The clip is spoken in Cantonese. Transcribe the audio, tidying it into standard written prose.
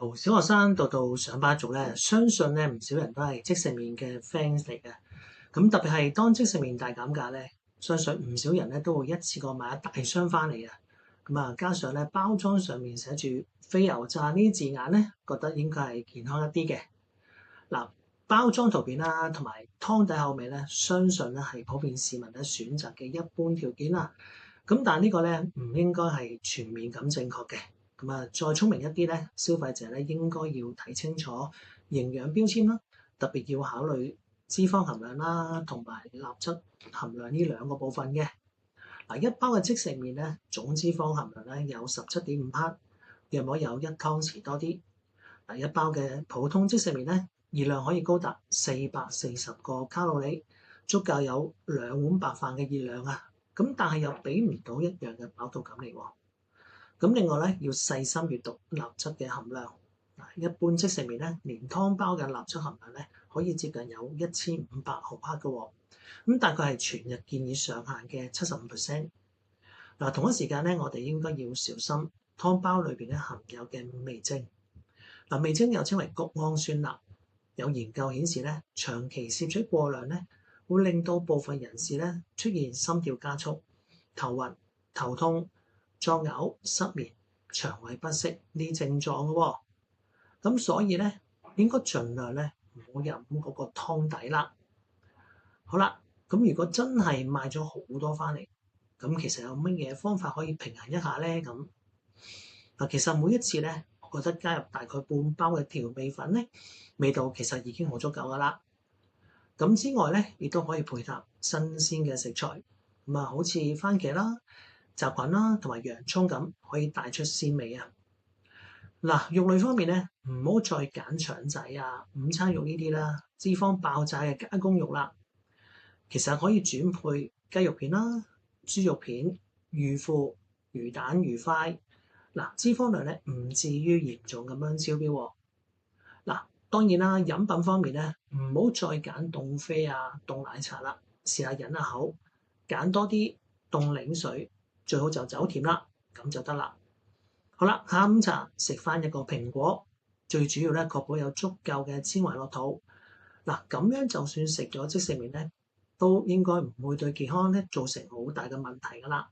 由小學生到上班族咧，相信咧唔少人都係即食麵嘅 fans 嚟嘅。咁特別係當即食麵大減價咧，相信唔少人咧都會一次過買一大箱翻嚟嘅。咁啊，加上咧包裝上面寫住非油炸呢啲字眼咧，覺得應該係健康一啲嘅。嗱，包裝圖片啦，同埋湯底口味咧，相信咧係普遍市民咧選擇嘅一般條件啦。咁但係呢個咧唔應該係全面咁正確嘅。咁啊，再聰明一啲咧，消費者咧應該要睇清楚營養標籤啦，特別要考慮脂肪含量啦，同埋鈉質含量呢兩個部分嘅。嗱，一包嘅即食麵咧，總脂肪含量咧有17.5克，約莫有1湯匙多啲。嗱，一包嘅普通即食麵咧，熱量可以高達440個卡路里，足夠有2碗白飯嘅熱量啊！咁但係又俾唔到一樣嘅飽足感嚟喎。咁另外咧，要細心閱讀鈉質嘅含量。嗱，一般即食麵咧，連湯包嘅鈉質含量咧，可以接近有1500毫克嘅喎。咁大概係全日建議上限嘅75%。嗱，同一時間咧，我哋應該要小心湯包裏邊咧含有嘅味精。嗱，味精又稱為谷氨酸鈉。有研究顯示咧，長期攝取過量咧，會令到部分人士咧出現心跳加速、頭暈、頭痛、作嘔、失眠、腸胃不適呢啲症狀嘅喎。咁所以咧，應該盡量咧唔好飲嗰個湯底啦。好啦，咁如果真係買咗好多翻嚟，咁其實有乜嘢方法可以平衡一下咧？咁嗱，其實每一次咧，我覺得加入大概半包嘅調味粉咧，味道其實已經好足夠噶啦。咁之外咧，亦都可以配合新鮮嘅食材，咁啊，好似番茄啦、雜菌啦，同埋洋葱咁，可以帶出鮮味啊。嗱，肉類方面咧，唔好再揀腸仔啊、午餐肉呢啲啦，脂肪爆炸嘅加工肉啦。其實可以轉配雞肉片啦、豬肉片、魚腐、魚蛋、魚塊。嗱，脂肪量咧唔至於嚴重咁樣超標喎。嗱，當然啦，飲品方面咧，唔好再揀凍啡啊、凍奶茶啦，試下忍下口，揀多啲凍檸水，最好就走甜啦，咁就得啦。好啦，下午茶食翻一個蘋果，最主要咧確保有足夠嘅纖維落肚。嗱，咁樣就算食咗即食麵咧，都應該唔會對健康咧造成好大嘅問題噶啦。